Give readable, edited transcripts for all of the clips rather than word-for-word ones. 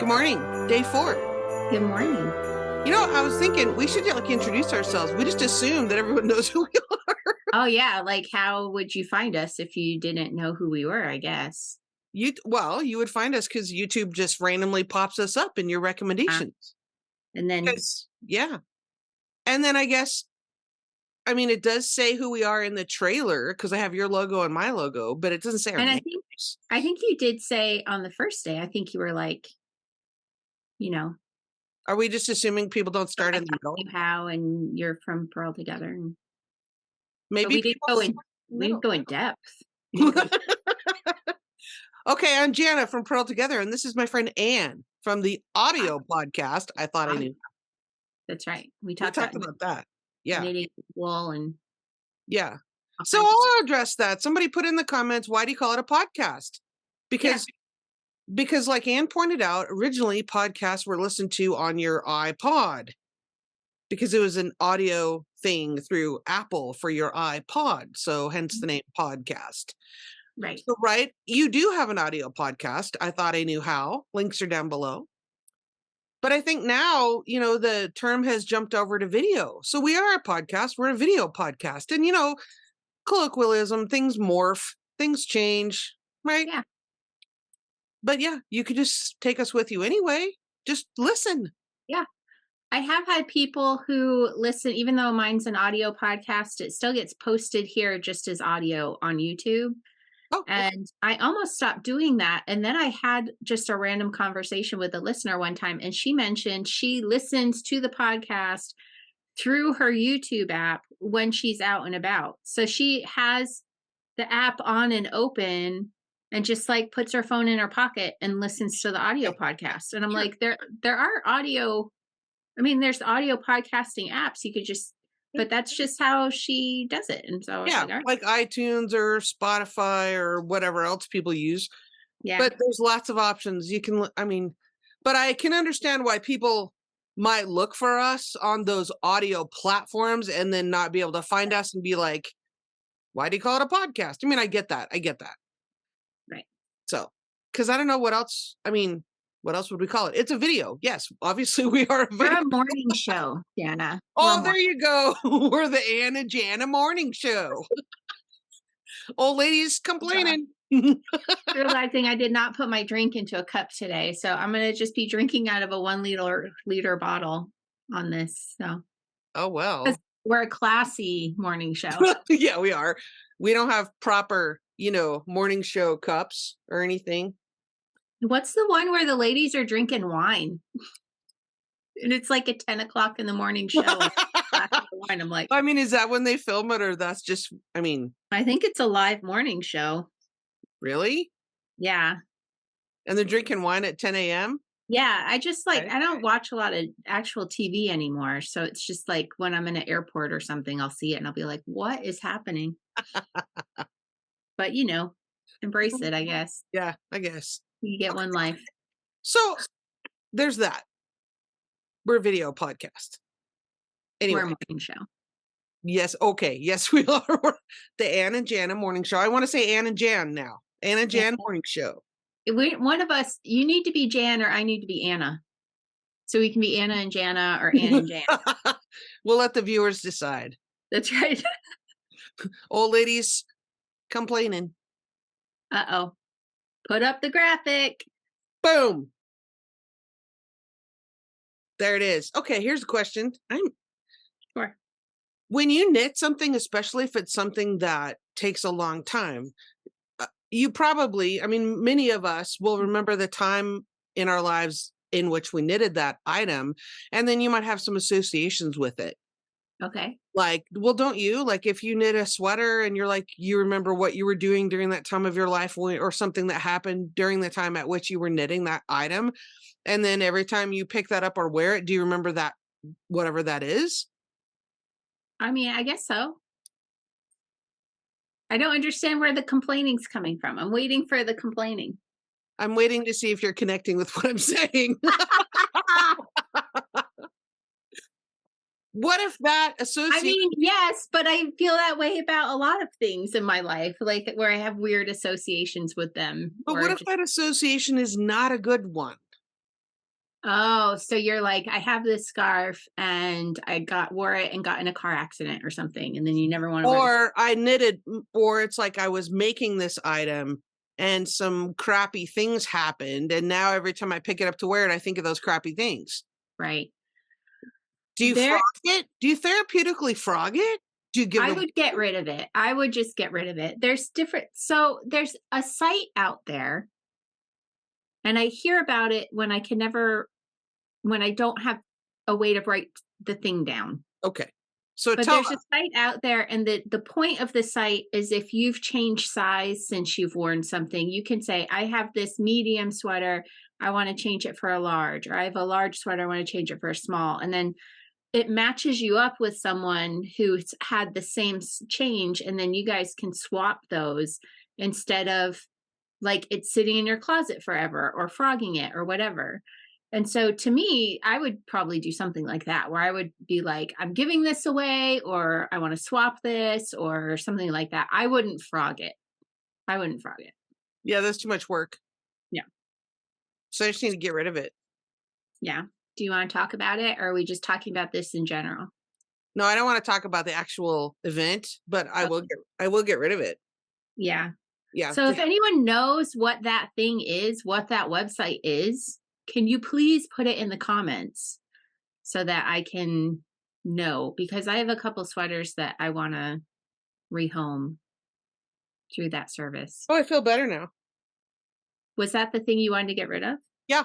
Good morning. Day 4. Good morning. You know, I was thinking we should introduce ourselves. We just assume that everyone knows who we are. Oh yeah, like how would you find us if you didn't know who we were, I guess. You would find us because YouTube just randomly pops us up in your recommendations. And then yeah. And then I guess, it does say who we are in the trailer because I have your logo and my logo, but it doesn't say our names. I think you did say on the first day, I think you were like, Are we just assuming people don't start in the middle? How and you're from Pearl Together. And maybe we didn't go in depth. Okay, I'm Jana from Pearl Together, and this is my friend Anne from the audio podcast. I thought I knew. That's right. We talked about that. Yeah. Knitting wool and yeah. So I'll address that. Somebody put in the comments, why do you call it a podcast? Because like Anne pointed out, originally podcasts were listened to on your iPod because it was an audio thing through Apple for your iPod. So hence the name podcast. Right. So, right. You do have an audio podcast. I thought I knew how. Links are down below. But I think now, the term has jumped over to video. So we are a podcast. We're a video podcast. And, colloquialism, things morph, things change, right? Yeah. But yeah, you could just take us with you anyway. Just listen. Yeah. I have had people who listen, even though mine's an audio podcast, it still gets posted here just as audio on YouTube. Oh, and I almost stopped doing that. And then I had just a random conversation with a listener one time, and she mentioned she listens to the podcast through her YouTube app when she's out and about. So she has the app on and open and just like puts her phone in her pocket and listens to the audio podcast. And I'm like, there are audio. There's audio podcasting apps. You could just, but that's just how she does it. And so like iTunes or Spotify or whatever else people use. Yeah. But there's lots of options. You can, but I can understand why people might look for us on those audio platforms and then not be able to find us and be like, why do you call it a podcast? I get that. Right. So, because I don't know what else. What else would we call it? It's a video. Yes, obviously we are a video. We're a morning show, Jana. Oh, there you go. We're the Anne and Jana morning show. Old ladies complaining. Realizing I did not put my drink into a cup today, so I'm going to just be drinking out of a 1 liter bottle on this. So. Oh, well. We're a classy morning show. Yeah, we are. We don't have proper, morning show cups or anything. What's the one where the ladies are drinking wine? And it's like a 10 o'clock in the morning show. Wine. I'm like, is that when they film it, or that's just, I think it's a live morning show. Really? Yeah. And they're drinking wine at 10 a.m.? Yeah. I just I don't watch a lot of actual TV anymore. So it's just like when I'm in an airport or something, I'll see it and I'll be like, what is happening? But, embrace it, I guess. Yeah, I guess. You get one life. So there's that. We're a video podcast. Anyway. We're a morning show. Yes. Okay. Yes, we are. The Anne and Jana morning show. I want to say Anne and Jan now. Anne and Jan morning show. One of us, you need to be Jan or I need to be Anna. So we can be Anna and Jana or Anne and Jan. We'll let the viewers decide. That's right. Old ladies complaining. Uh-oh. Put up the graphic. Boom. There it is. Okay, here's a question. Sure. When you knit something, especially if it's something that takes a long time, you probably, many of us will remember the time in our lives in which we knitted that item, and then you might have some associations with it. Okay. Like, well, don't you? Like, if you knit a sweater and you're like, you remember what you were doing during that time of your life or something that happened during the time at which you were knitting that item. And then every time you pick that up or wear it, do you remember that, whatever that is? I guess so. I don't understand where the complaining's coming from. I'm waiting for the complaining. I'm waiting to see if you're connecting with what I'm saying. What if that association? Yes, but I feel that way about a lot of things in my life, like where I have weird associations with them. But what if that association is not a good one? Oh, so you're like, I have this scarf and wore it and got in a car accident or something, and then you never want to wear the Or I knitted, or it's like I was making this item and some crappy things happened, and now every time I pick it up to wear it, I think of those crappy things. right. Do you There frog it? Do you therapeutically frog it? Do you give I them would get rid of it. I would just get rid of it. There's a site out there, and I hear about it when I don't have a way to write the thing down. okay. So But tell there's a site out there, and the point of the site is if you've changed size since you've worn something, you can say, I have this medium sweater, I want to change it for a large, or I have a large sweater, I want to change it for a small. And then it matches you up with someone who's had the same change, and then you guys can swap those instead of like it's sitting in your closet forever or frogging it or whatever. And so to me, I would probably do something like that where I would be like, I'm giving this away, or I want to swap this or something like that. I wouldn't frog it. I wouldn't frog it. yeah, that's too much work. Yeah. So I just need to get rid of it. Yeah. Do you want to talk about it, or are we just talking about this in general? No, I don't want to talk about the actual event, but I will get rid of it. Yeah. Yeah. So if anyone knows what that thing is, what that website is, can you please put it in the comments so that I can know? Because I have a couple sweaters that I want to rehome through that service. Oh, I feel better now. Was that the thing you wanted to get rid of? Yeah.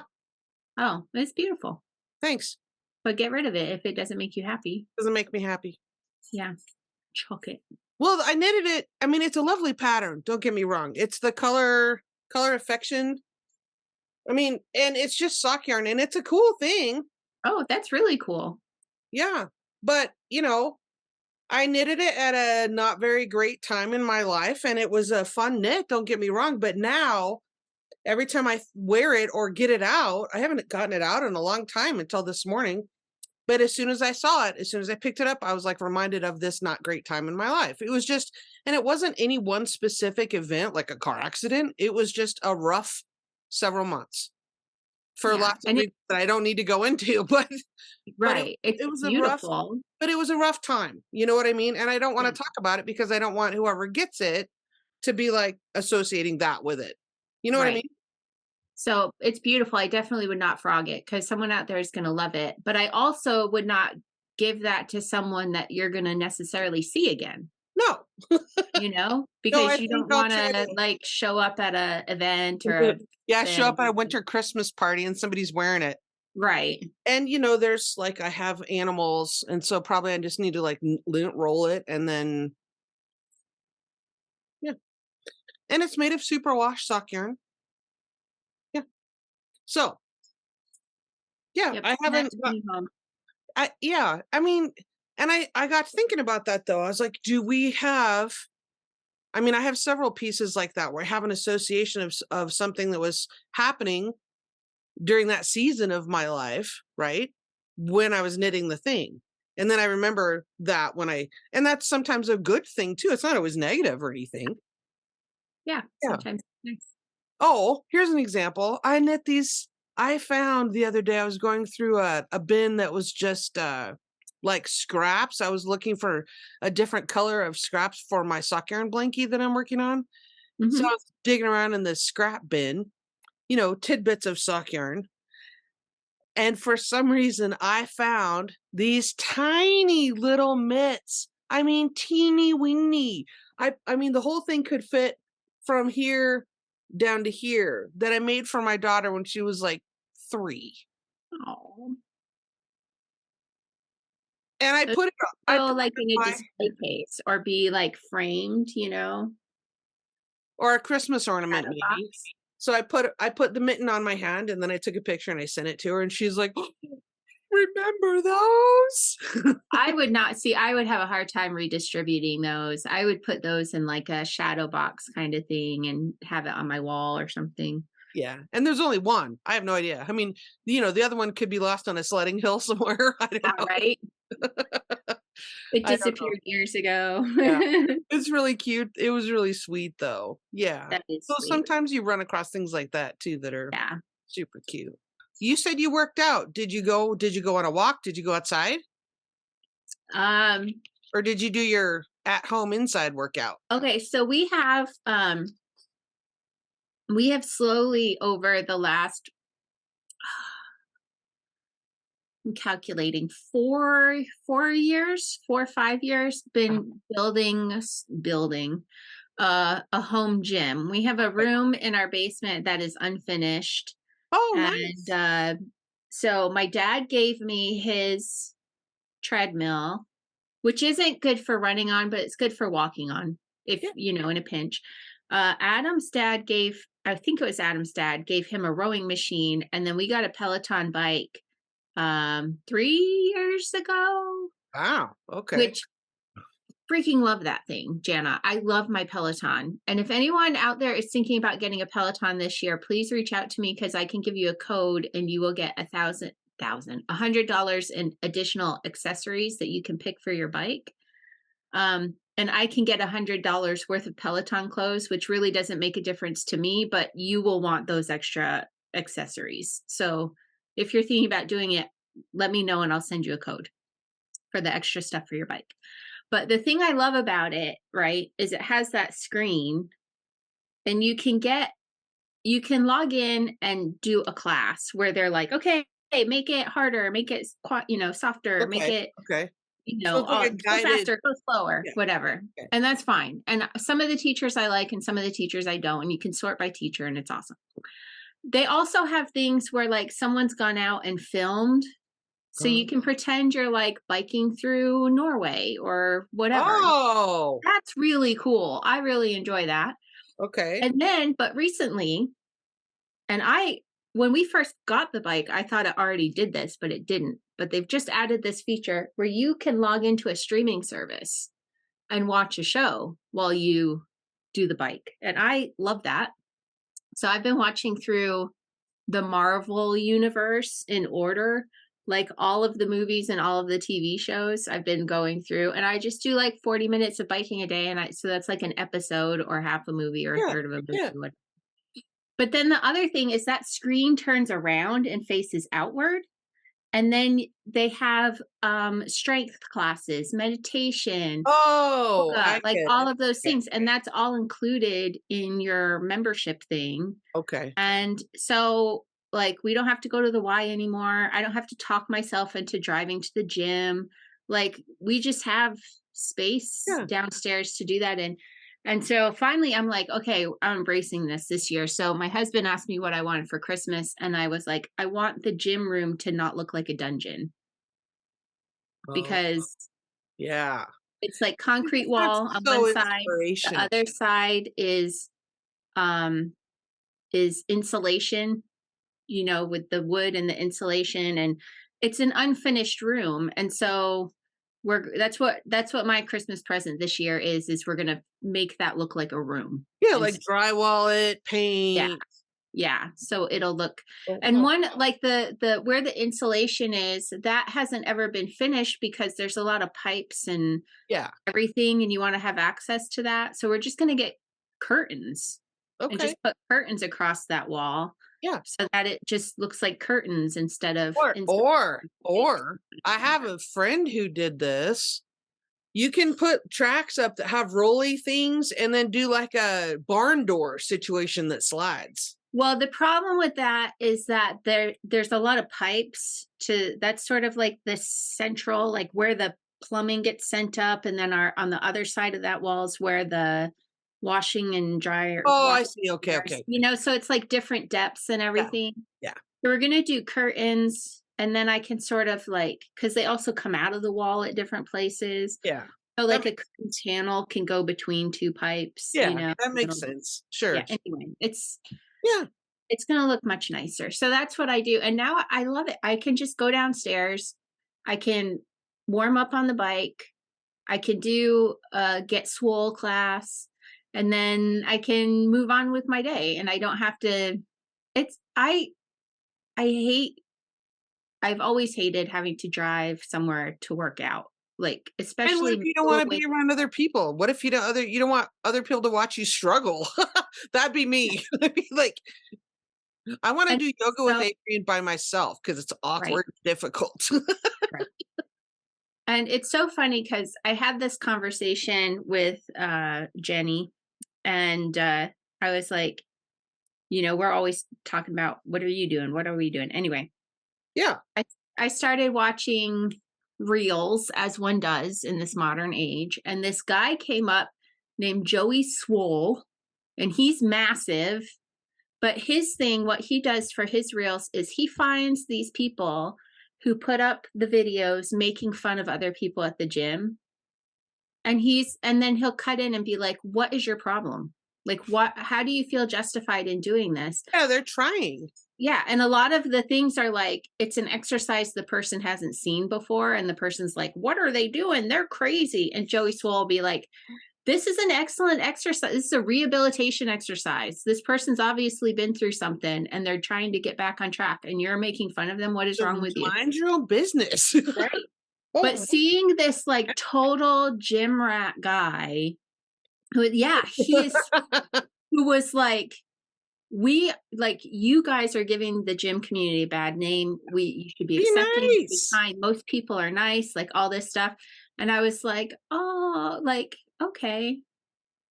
Oh, it's beautiful. Thanks. But get rid of it if it doesn't make you happy. Doesn't make me happy. Yeah. Chuck it. Well, I knitted it. I mean, it's a lovely pattern. Don't get me wrong. It's the color affection. I mean, and it's just sock yarn, and it's a cool thing. Oh, that's really cool. Yeah. But, I knitted it at a not very great time in my life, and it was a fun knit, don't get me wrong. But now, every time I wear it or get it out, I haven't gotten it out in a long time until this morning. But as soon as I saw it, as soon as I picked it up, I was like reminded of this not great time in my life. It was just, and it wasn't any one specific event like a car accident. It was just a rough several months for Yeah. lots of And reasons that I don't need to go into, but right. It's it was beautiful. but it was a rough time. You know what I mean? And I don't want Yeah. to talk about it because I don't want whoever gets it to be like associating that with it. You know what I Right. mean? So it's beautiful. I definitely would not frog it because someone out there is going to love it. But I also would not give that to someone that you're going to necessarily see again, No. No, I because you think don't I'll want try to to like show up at a event or a yeah, show thing. up at a winter Christmas party and somebody's wearing it. Right. And there's like I have animals, and so probably I just need to like lint roll it, and then yeah. And it's made of superwash sock yarn. Yeah. So yeah, Yep. I Send that haven't. to me home. Yeah. I mean, and I got thinking about that though. I was like, do we have? I mean, I have several pieces like that where I have an association of something that was happening during that season of my life, right? When I was knitting the thing. And then I remember that and that's sometimes a good thing too. It's not always negative or anything. Yeah. Yeah. Sometimes. Nice. Oh, here's an example. I found the other day, I was going through a bin that was just like scraps. I was looking for a different color of scraps for my sock yarn blankie that I'm working on. So I Mhm. was digging around in the scrap bin, tidbits of sock yarn. And for some reason, I found these tiny little mitts. I mean, teeny weeny. I mean, the whole thing could fit from here down to here that I made for my daughter when she was like 3. Oh. And I Those put it, I go put like it in in a my, display case or be like framed. or a Christmas ornament Shadow maybe. box. So I put the mitten on my hand, and then I took a picture and I sent it to her, and she's like, remember those? I would not see, I would have a hard time redistributing those. I would put those in like a shadow box kind of thing and have it on my wall or something. Yeah. And there's only one. I have no idea. I mean, the other one could be lost on a sledding hill somewhere. I don't All know. right. It I don't know. disappeared years ago. Yeah. It's really cute. It was really sweet though. Yeah. That is So sweet. sometimes you run across things like that too that are Yeah. super cute. you said you worked out. Did you go on a walk? Did you go outside? Um, Or did you do your at home inside workout? okay, so we have slowly over the last I'm calculating 4 years, 4 or 5 years, been building a home gym. We have a Okay. room in our basement that is unfinished. Oh, And nice. so my dad gave me his treadmill, which isn't good for running on, but it's good for walking on if, Yeah. in a pinch. I think it was Adam's dad, gave him a rowing machine. And then we got a Peloton bike 3 years ago, Wow. Okay. which freaking love that thing, Jana. I love my Peloton. And if anyone out there is thinking about getting a Peloton this year, please reach out to me because I can give you a code and you will get $100 in additional accessories that you can pick for your bike. And I can get $100 worth of Peloton clothes, which really doesn't make a difference to me, but you will want those extra accessories. So if you're thinking about doing it, let me know and I'll send you a code for the extra stuff for your bike. But the thing I love about it, right, is it has that screen and you can log in and do a class where they're like, okay, hey, make it harder, make it softer, make Okay. it, Okay. So it's like a go guided. faster, go slower, Yeah. whatever. Okay. And that's fine. And some of the teachers I like and some of the teachers I don't, and you can sort by teacher and it's awesome. They also have things where like someone's gone out and filmed. So you can pretend you're like biking through Norway or whatever. Oh, That's really cool. I really enjoy that. okay. And then, but recently, when we first got the bike, I thought it already did this, but it didn't. But they've just added this feature where you can log into a streaming service and watch a show while you do the bike. And I love that. So I've been watching through the Marvel universe in order, like all of the movies and all of the TV shows I've been going through. And I just do like 40 minutes of biking a day. And so that's like an episode or half a movie or a Yeah. third of a movie. Yeah. But then the other thing is that screen turns around and faces outward. And then they have strength classes, meditation, Oh, I yoga, like get all it. of those Okay. things. And that's all included in your membership thing. Okay. And so, like, we don't have to go to the Y anymore. I don't have to talk myself into driving to the gym. Like, we just have space Yeah. downstairs to do that in. And so finally, I'm like, okay, I'm embracing this year. So my husband asked me what I wanted for Christmas. And I was like, I want the gym room to not look like a dungeon Oh, because yeah. it's like concrete That's wall on one so side. The inspirational. other side um is insulation, with the wood and the insulation, and it's an unfinished room. And so that's what my Christmas present this year is we're going to make that look like a room. Yeah, And like drywall it, yeah, paint. yeah. So it'll look, Oh, and one, like the where the insulation is, that hasn't ever been finished because there's a lot of pipes and yeah. everything, and you want to have access to that. So we're just going to get curtains and Okay. just put curtains across that wall Yeah. so that it just looks like curtains instead of Or I have a friend who did this. You can put tracks up that have rolly things and then do like a barn door situation that slides. Well, the problem with that is that there's a lot of pipes that's sort of like the central, like where the plumbing gets sent up, and then on the other side of that wall is where the washing and dryer. Oh, I see. Okay, okay. So it's like different depths and everything. Yeah. So we're gonna do curtains, and then I can sort of like, because they also come out of the wall at different places. Yeah. So like a curtain channel can go between two pipes. Yeah, that makes sense. Sure. Yeah. Anyway, Yeah. it's going to look much nicer. So that's what I do. And now I love it. I can just go downstairs. I can warm up on the bike. I can do a get swole class, and then I can move on with my day. And I don't have to, I've always hated having to drive somewhere to work out. Like, And especially what if you don't want to be around other people? What if you don't want other people to watch you struggle? That'd be me. I'd be like, I want to And do yoga with so Adrian by myself because it's right, awkward and difficult. right. And it's so funny because I had this conversation with Jenny, and I was like, we're always talking about what are you doing? What are we doing? Anyway, Yeah. I I started watching reels as one does in this modern age, and this guy came up named Joey Swole, and he's massive. But his thing, what he does for his reels is he finds these people who put up the videos making fun of other people at the gym. And then he'll cut in and be like, "What is your problem? Like, how do you feel justified in doing this?" Yeah, they're trying. Yeah, and a lot of the things are like, it's an exercise the person hasn't seen before, and the person's like, "What are they doing? They're crazy." And Joey Swoll will be like, "This is an excellent exercise. This is a rehabilitation exercise. This person's obviously been through something and they're trying to get back on track, and you're making fun of them. What is So wrong with you?" mind your own business. Right. But Oh. seeing this like total gym rat guy who, yeah, who was like, you guys are giving the gym community a bad name. You should be Be accepting, be nice. kind. Most people are nice, like all this stuff. And I was like, oh, like, okay.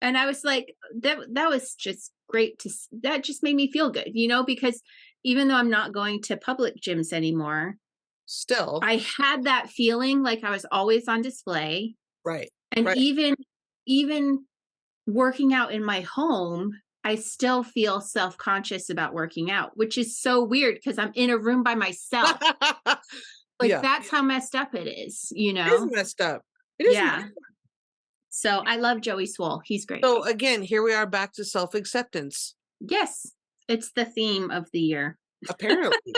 And I was like, that was just great that just made me feel good, because even though I'm not going to public gyms anymore, Still. I had that feeling like I was always on display. Right. And Right. even working out in my home, I still feel self-conscious about working out, which is so weird because I'm in a room by myself. Like, Yeah. that's how messed up it is, It is messed up. It is Yeah. messed up. So I love Joey Swoll. He's great. So again, here we are back to self-acceptance. Yes. It's the theme of the year Apparently.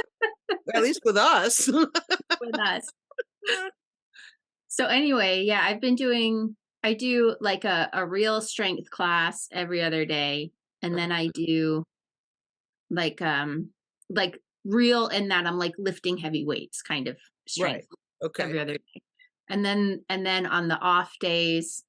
At least with us. with us. So anyway, yeah, I do like a real strength class every other day. And then I do like real in that I'm like lifting heavy weights kind of Right. strength Okay. every other day. And then on the off days,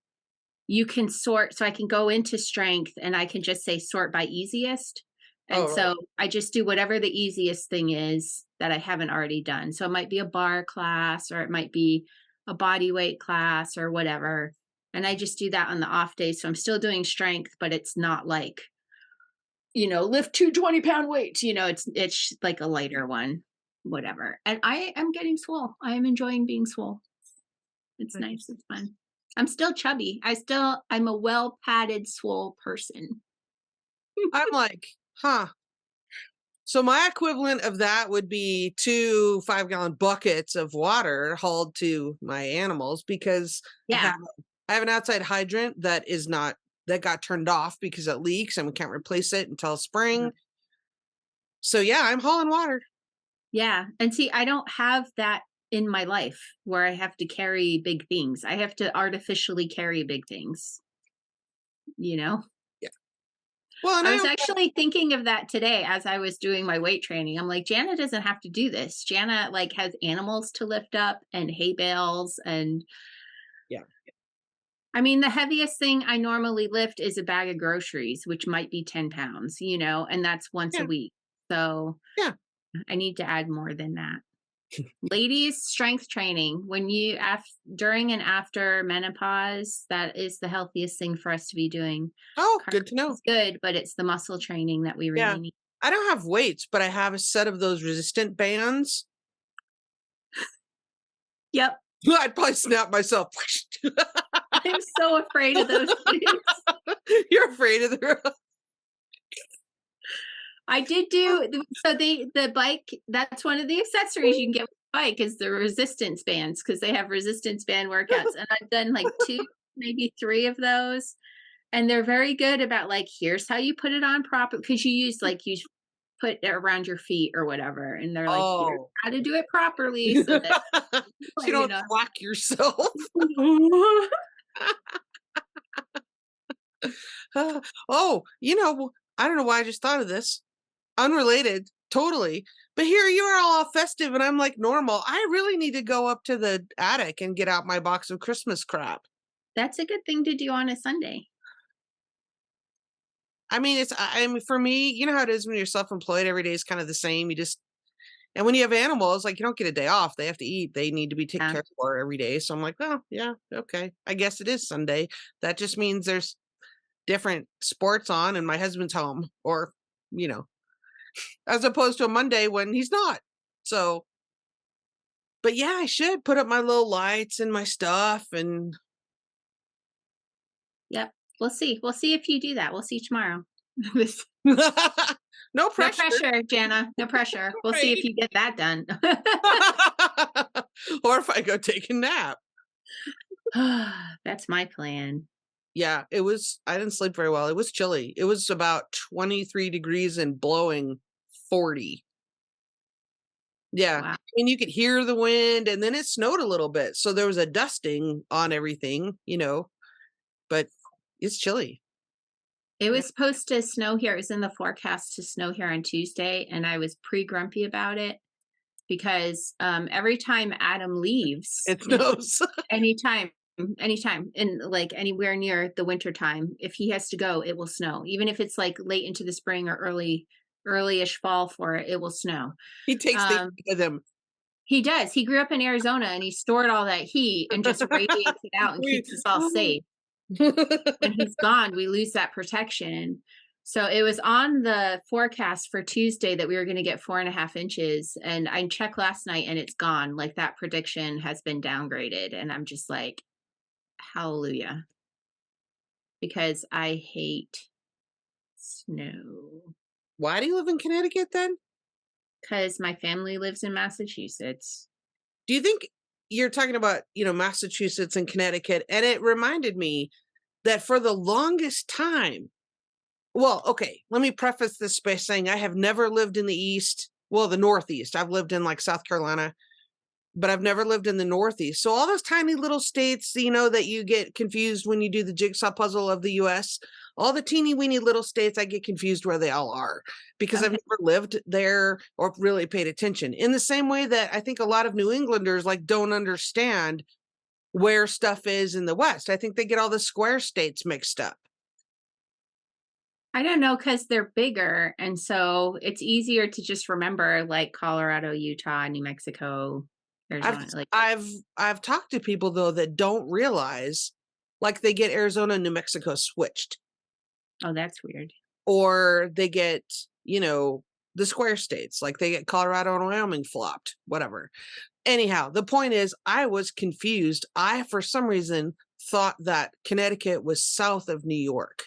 you can sort, so I can go into strength and I can just say sort by easiest. And Oh, right. so I just do whatever the easiest thing is that I haven't already done. So it might be a bar class or it might be a body weight class or whatever. And I just do that on the off days. So I'm still doing strength, but it's not like, lift 220-pound weights. It's like a lighter one, whatever. And I am getting swole. I am enjoying being swole. It's nice. It's fun. I'm still chubby. I'm a well padded swole person. I'm like, huh. So my equivalent of that would be 2 5-gallon buckets of water hauled to my animals because Yeah. I have an outside hydrant that got turned off because it leaks and we can't replace it until spring. So yeah, I'm hauling water. Yeah. And see, I don't have that in my life where I have to carry big things. I have to artificially carry big things, you know? Yeah. Well, and I was actually thinking of that today as I was doing my weight training. I'm like, Jana doesn't have to do this. Jana like has animals to lift up and hay bales and yeah. I mean, the heaviest thing I normally lift is a bag of groceries, which might be 10 pounds, and that's once a week. So Yeah. I need to add more than that. Ladies, strength training during and after menopause, that is the healthiest thing for us to be doing. Oh, good to know. It's good, but it's the muscle training that we really need. I don't have weights, but I have a set of those resistant bands. Yep. I'd probably snap myself. I'm so afraid of those things. You're afraid of the I did do so the bike, that's one of the accessories you can get with the bike is the resistance bands because they have resistance band workouts. And I've done like 2, maybe 3 of those. And they're very good about like, here's how you put it on proper because you put it around your feet or whatever. And they're like, here's how to do it properly so that you don't whack yourself. Oh, I don't know why I just thought of this. Unrelated, totally. But here you are all festive and I'm like normal. I really need to go up to the attic and get out my box of Christmas crap. That's a good thing to do on a Sunday. I mean, I mean, for me, you know how it is when you're self-employed, every day is kind of the same. And when you have animals, like you don't get a day off. They have to eat. They need to be taken Yeah. care for every day. So I'm like, well, yeah, okay. I guess it is Sunday. That just means there's different sports on and my husband's home, or, you know, as opposed to a Monday when he's not. So, but yeah, I should put up my little lights and my stuff and Yep. We'll see. We'll see if you do that. We'll see tomorrow. no No pressure, pressure, Jana. No pressure. We'll see if right? you get that done. Or if I go take a nap. That's my plan. Yeah, I didn't sleep very well. It was chilly. It was about 23 degrees and blowing 40. Yeah. Wow. And you could hear the wind, and then it snowed a little bit. So there was a dusting on everything, you know, but it's chilly. It Yeah. was supposed to snow here. It was in the forecast to snow here on Tuesday, and I was pretty grumpy about it because every time Adam leaves, It snows. anytime, anytime, in like anywhere near the winter time, if he has to go, it will snow. Even if it's like late into the spring or early-ish fall for it, it will snow. He takes the Um, with him. he does. He grew up in Arizona and he stored all that heat and just radiates it out and keeps us all safe. When he's gone, we lose that protection. So it was on the forecast for Tuesday that we were going to get 4.5 inches. And I checked last night and it's gone. Like that prediction has been downgraded. And I'm just like, hallelujah. Because I hate snow. Why do you live in Connecticut then? Because my family lives in Massachusetts. Do you think you're talking about, you know, Massachusetts and Connecticut? And it reminded me that for the longest time, well, okay, let me preface this by saying I have never lived in the East, well, the Northeast. I've lived in like South Carolina, but I've never lived in the Northeast. So all those tiny little states, you know, that you get confused when you do the jigsaw puzzle of the US, all the teeny weeny little states, I get confused where they all are because I've Okay. never lived there or really paid attention. In the same way that I think a lot of New Englanders like don't understand where stuff is in the West. I think they get all the square states mixed up. I don't know because they're bigger. And so it's easier to just remember like Colorado, Utah, New Mexico, I've Arizona. Like, I've I've talked to people though that don't realize like they get Arizona and New Mexico switched, oh, that's weird. or they get, you know, the square states, like they get Colorado and Wyoming flopped, whatever. Anyhow, the point is I was confused. I for some reason thought that Connecticut was south of New York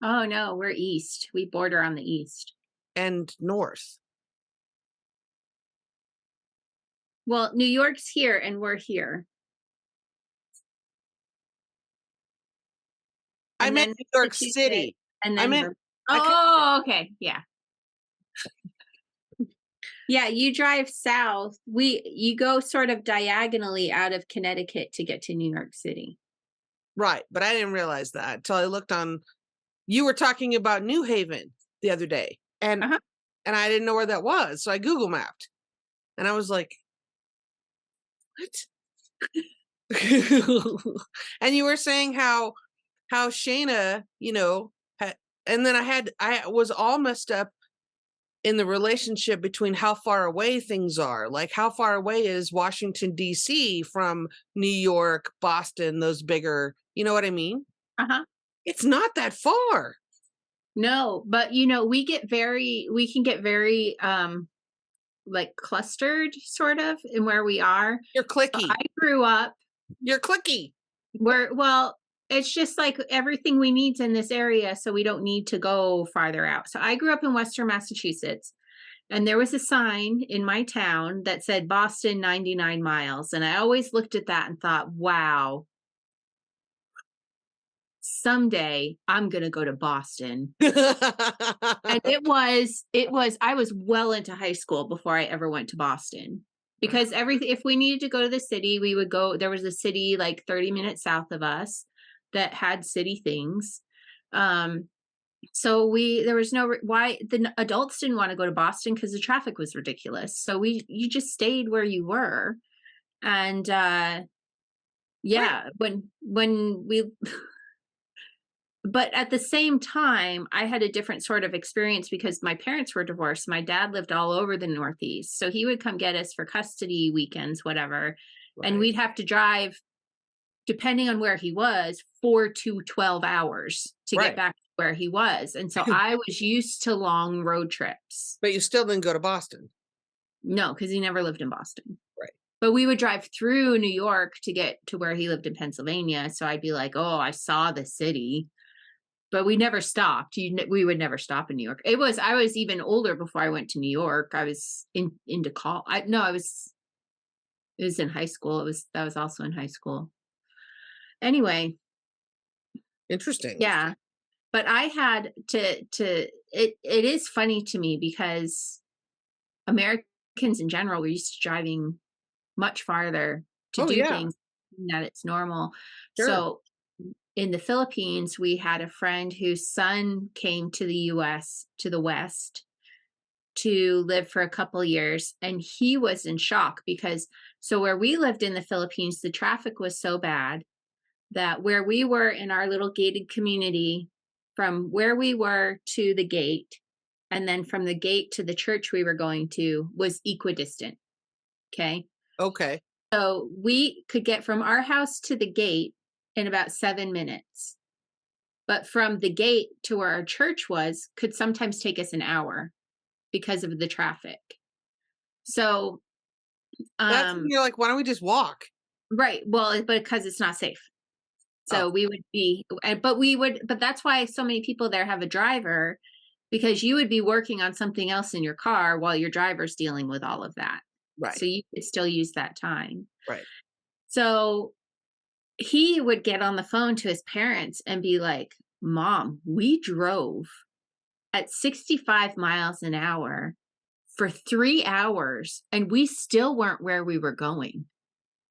Oh, no, we're east. We border on the east. and north. Well, New York's here and we're here. I And meant then New York Massachusetts, City. and I then meant I oh, okay. Yeah. Yeah, you drive south. You go sort of diagonally out of Connecticut to get to New York City. right, but I didn't realize that until I looked on. You were talking about New Haven the other day, Uh-huh. and I didn't know where that was, so I Google mapped, and I was like, "What?" And you were saying how Shayna, you know, had, and then I was all messed up in the relationship between how far away things are. Like how far away is Washington D.C. from New York, Boston, those bigger, you know what I mean? Uh-huh. It's not that far. No, but you know, we can get very like clustered sort of in where we are. You're So I clicky. grew up You're clicky. where, well, it's just like everything we need's in this area, so we don't need to go farther out. So I grew up in Western Massachusetts, and there was a sign in my town that said Boston 99 miles. And I always looked at that and thought, wow, someday I'm going to go to Boston. And I was well into high school before I ever went to Boston. Because everything, if we needed to go to the city, we would go. There was a city like 30 minutes south of us that had city things. So there was why the adults didn't want to go to Boston because the traffic was ridiculous. So you just stayed where you were. And yeah, when we But at the same time, I had a different sort of experience because my parents were divorced. My dad lived all over the Northeast. So he would come get us for custody weekends, whatever. And Right. we'd have to drive, depending on where he was, 4 to 12 hours to get Right. back to where he was. And so I was used to long road trips. But you still didn't go to Boston. No, because he never lived in Boston. Right. But we would drive through New York to get to where he lived in Pennsylvania. So I'd be like, oh, I saw the city. But we never stopped. We would never stop in New York. I was even older before I went to New York. I was into call. It was in high school. That was also in high school. Anyway, Interesting. yeah. But I had it is funny to me because Americans in general, we're used to driving much farther to Oh, do yeah. things that it's normal. Sure. So in the Philippines, we had a friend whose son came to the US, to the West, to live for a couple years. And he was in shock because, so where we lived in the Philippines, the traffic was so bad that where we were in our little gated community, from where we were to the gate, and then from the gate to the church we were going to, was equidistant. Okay. Okay. So we could get from our house to the gate in about 7 minutes. But from the gate to where our church was could sometimes take us an hour because of the traffic. So, You're like, why don't we just walk? right. Well, but because it's not safe. So Oh. we would be, but that's why so many people there have a driver, because you would be working on something else in your car while your driver's dealing with all of that. Right. So you could still use that time. Right. So he would get on the phone to his parents and be like, Mom, we drove at 65 miles an hour for 3 hours and we still weren't where we were going.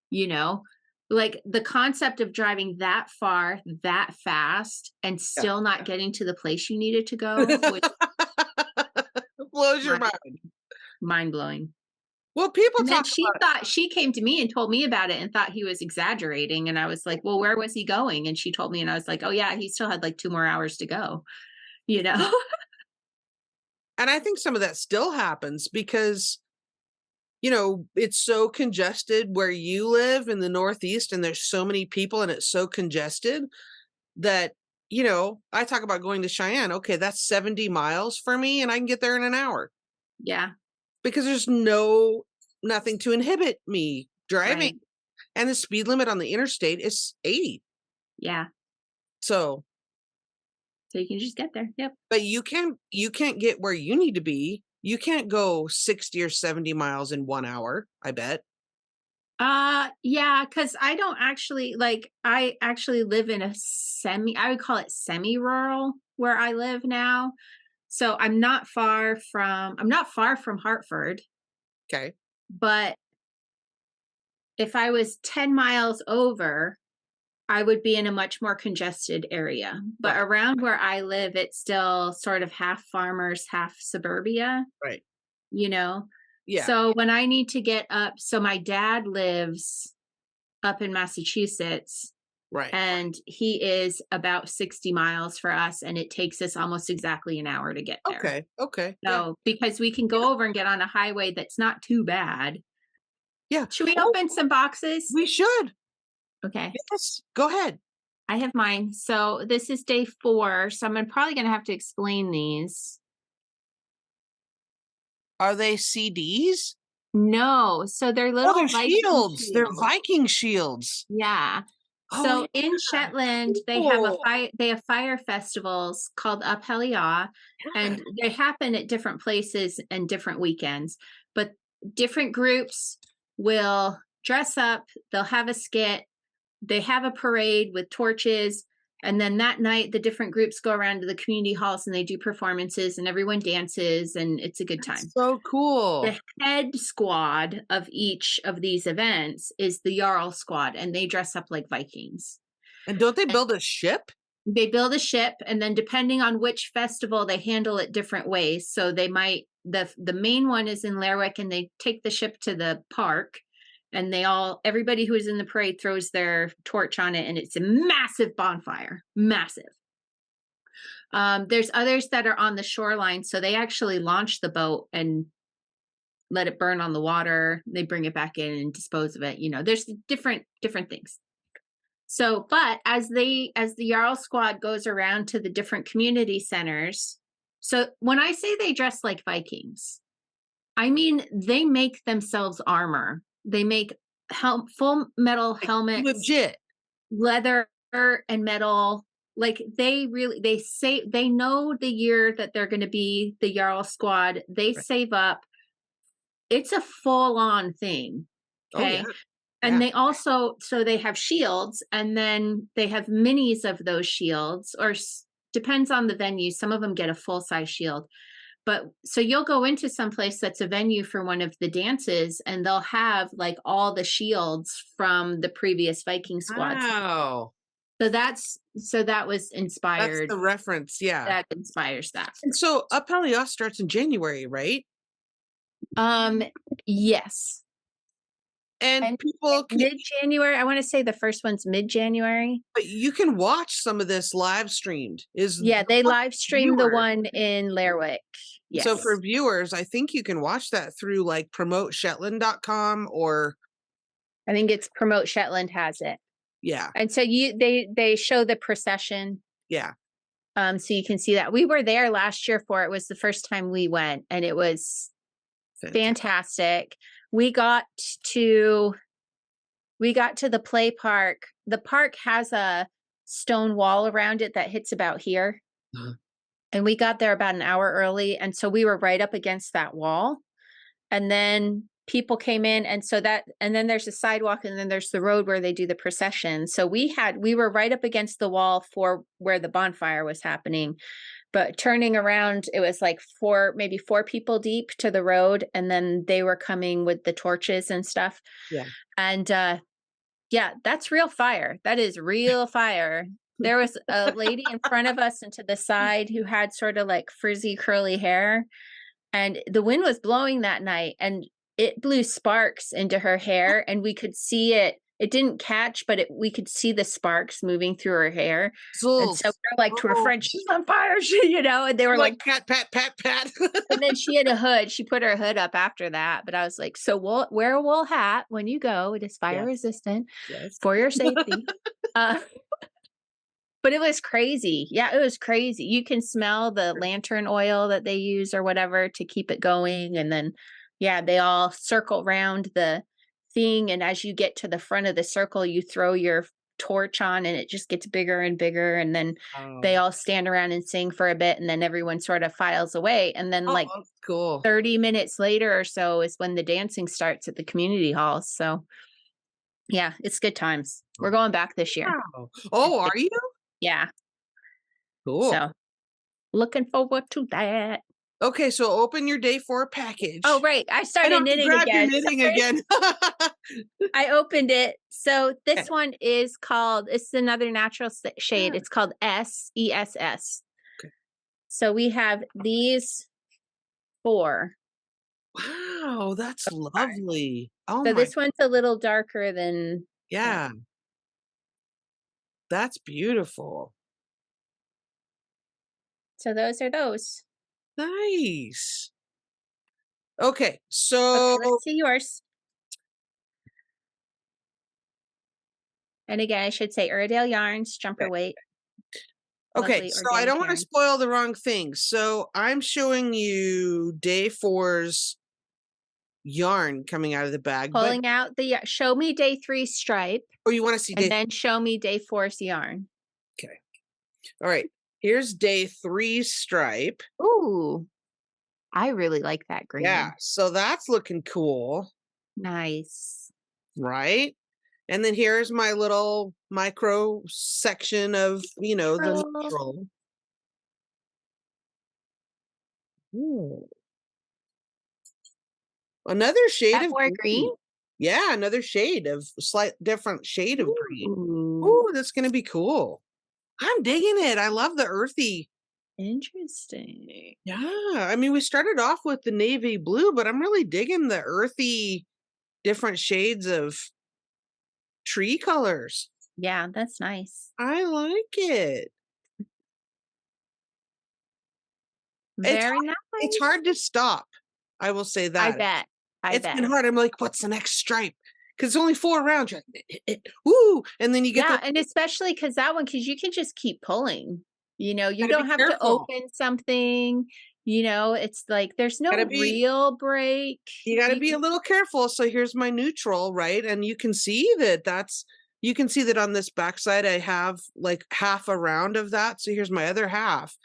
You know, like the concept of driving that far, that fast, and Yeah. still not getting to the place you needed to go was Blows your mind. mind blowing. Well, people And then talk about she came to me and told me about it and thought he was exaggerating. And I was like, well, where was he going? And she told me, and I was like, oh, yeah, he still had like 2 more hours to go, you know? and I think some of that still happens because, it's so congested where you live in the Northeast and there's so many people and it's so congested that, I talk about going to Cheyenne. Okay, that's 70 miles for me and I can get there in an hour Yeah. because there's nothing to inhibit me driving. Right. And the speed limit on the interstate is 80. Yeah. So You can just get there. Yep. but you can't get where you need to be. You can't go 60 or 70 miles in 1 hour, I bet. Yeah, because I actually live in I would call it semi-rural where I live now. So I'm not far from Hartford, Okay. but if I was 10 miles over, I would be in a much more congested area. But Right. around where I live, it's still sort of half farmers, half suburbia, Right. you know? Yeah. So when I need to get up, so my dad lives up in Massachusetts, Right. and he is about 60 miles for us, and it takes us almost exactly an hour to get there. Okay. Okay. Yeah. So because we can go over and get on a highway that's not too bad. Yeah. Should we Oh, open some boxes? we should. Okay. Yes. Go ahead. I have mine. So this is day 4. So I'm probably going to have to explain these. Are they CDs? No. So they're Oh, little they're Viking shields. They're shields. Viking shields. Yeah. Oh, So yeah. in Shetland, they have fire festivals called Up Helly Aa, and they happen at different places and different weekends. But different groups will dress up, they'll have a skit, they have a parade with torches, and then that night the different groups go around to the community halls and they do performances and everyone dances and it's a good time. So cool. The head squad of each of these events is the Jarl squad, and they dress up like Vikings. And don't they build a ship? They build a ship, and then depending on which festival, they handle it different ways. So they might, the main one is in Lerwick, and they take the ship to the park, and everybody who is in the parade throws their torch on it, and it's a massive bonfire. Massive. There's others that are on the shoreline, so they actually launch the boat and let it burn on the water. They bring it back in and dispose of it. There's different things. So, but as the Jarl squad goes around to the different community centers, so when I say they dress like Vikings, I mean they make themselves armor. They make full metal helmets, legit leather and metal. Like they know the year that they're going to be the Jarl squad. They save up. It's a full on thing. Okay. Oh, yeah. And they also, so they have shields, and then they have minis of those shields, or depends on the venue. Some of them get a full size shield. But so you'll go into some place that's a venue for one of the dances, and they'll have like all the shields from the previous Viking squads. Wow. So that was inspired. That's the reference. Yeah. That inspires that. And so Up Helly Aa starts in January, right? Yes. And people mid-January. I want to say the first one's mid-January. But you can watch some of this live streamed. They live stream the one in Lerwick. Yes. So for viewers, I think you can watch that through like promoteshetland.com, or I think it's Promote Shetland has it. Yeah. And so they show the procession. Yeah. So you can see that. We were there last year for it. Was the first time we went, and it was fantastic. We got to the play park. The park has a stone wall around it that hits about here. Uh-huh. And we got there about an hour early. And so we were right up against that wall. And then people came in. And then there's a sidewalk, and then there's the road where they do the procession. So we were right up against the wall for where the bonfire was happening. But turning around, it was like maybe four people deep to the road. And then they were coming with the torches and stuff. Yeah. And that's real fire. That is real fire. There was a lady in front of us and to the side who had sort of like frizzy curly hair. And the wind was blowing that night, and it blew sparks into her hair, and we could see it. It didn't catch, but we could see the sparks moving through her hair. And so we're like to her friend, she's on fire, and they were like pat, pat, pat, pat. And then she had a hood. She put her hood up after that. But I was like, so wear a wool hat when you go. It is fire resistant for your safety. But it was crazy. Yeah, it was crazy. You can smell the lantern oil that they use or whatever to keep it going. And then, they all circle around the thing. And as you get to the front of the circle, you throw your torch on, and it just gets bigger and bigger. And then they all stand around and sing for a bit, and then everyone sort of files away. And then cool. 30 minutes later or so is when the dancing starts at the community hall. So yeah, it's good times. We're going back this year. Wow. Oh, are you? Yeah. Cool. So looking forward to that. Okay, so open your day 4 package. Oh, right. I started knitting again. Knitting again. I opened it. So this one is called, it's another natural shade. It's called SESS. Okay. So we have these 4. Wow, that's lovely. Oh, so this one's a little darker than. Yeah. That's beautiful. So those are those. Nice. Okay, so let's see yours. And again, I should say Uradale Yarns, jumper weight. Okay, so I don't want to spoil the wrong thing. So I'm showing you day 4's yarn coming out of the bag. Pulling out the show me day 3 stripe. Oh, you want to see and then show me day 4's yarn. Okay. All right. Here's day 3 stripe. Ooh. I really like that green. Yeah, so that's looking cool. Nice. Right? And then here's my little micro section of, the neutral. Ooh. Another shade of green. Yeah, another shade of slight different shade of green. Ooh, that's going to be cool. I'm digging it. I love the earthy. Interesting. Yeah, I mean, we started off with the navy blue, but I'm really digging the earthy, different shades of tree colors. Yeah, that's nice. I like it. It's Very it's nice. hard to stop. I will say I that. bet. I It's been bet. hard. I'm like, "What's the next stripe?" 'Cause it's only 4 rounds. You're like, "Woo," and then you get the Yeah, and especially because that one, because you can just keep pulling, you gotta be don't have to careful. open something, it's like there's Gotta no be real break. you gotta You be a little careful. So here's my neutral, right? And you can see that on this backside, I have like half a round of that. So here's my other half.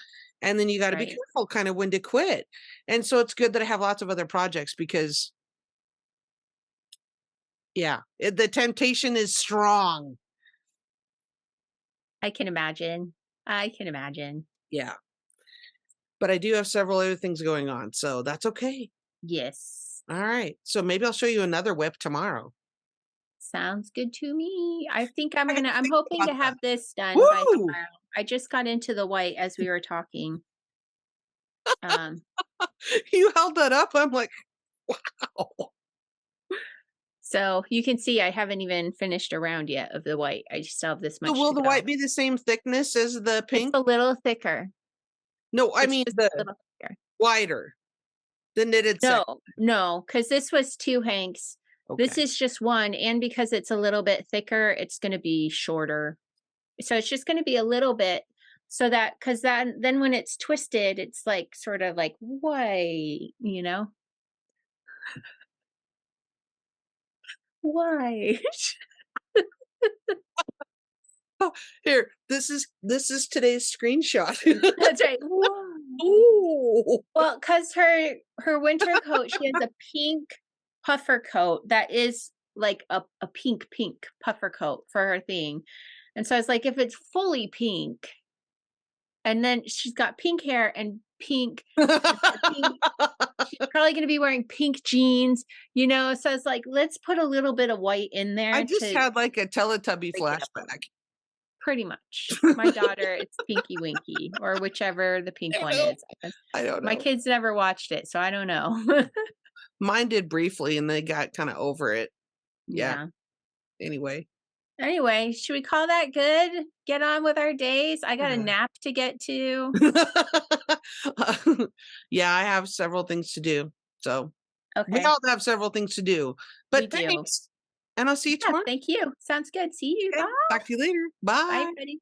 And then you got to be right. careful kind of when to quit. And so it's good that I have lots of other projects because, yeah, the temptation is strong. I can imagine. I can imagine. Yeah. But I do have several other things going on. So that's okay. Yes. All right. So maybe I'll show you another whip tomorrow. Sounds good to me. I think I got to I'm think hoping about to that. have this done by Woo! tomorrow. I just got into the white as we were talking. Um, You held that up. I'm like, wow. so you can see I haven't even finished a round yet of the white. I still have this So much will to the go. white be the same thickness as the It's pink? a little thicker. No, I It's mean just the a little thicker. wider, the knitted No, section. no, because this was 2 hanks. This Okay. is just 1, and because it's a little bit thicker, it's gonna be shorter. So it's just gonna be a little bit so that because then when it's twisted, it's like sort of like white, White. Oh, here, this is today's screenshot. That's right. Whoa. Ooh. Well, because her winter coat, she has a pink puffer coat that is like a pink puffer coat for her thing. And so I was like, if it's fully pink, and then she's got pink hair and pink, pink she's probably gonna be wearing pink jeans. So it's like, let's put a little bit of white in I there just to had like a Teletubby break it up a little. flashback. Pretty much. My daughter, it's Pinky Winky or whichever the I pink don't one know. is. I I don't My know. kids never watched it, so I don't know. Mine did briefly and they got kind of over it. Yeah. Yeah. Anyway. Anyway, should we call that good? Get on with our days? I got a nap to get to. Yeah, I have several things to do. So we Okay, all have several things to do. we But do. thanks. And I'll see you Yeah, tomorrow. thank you. Sounds good. See you. Okay. Bye. Talk to you later. Bye, Bye. buddy.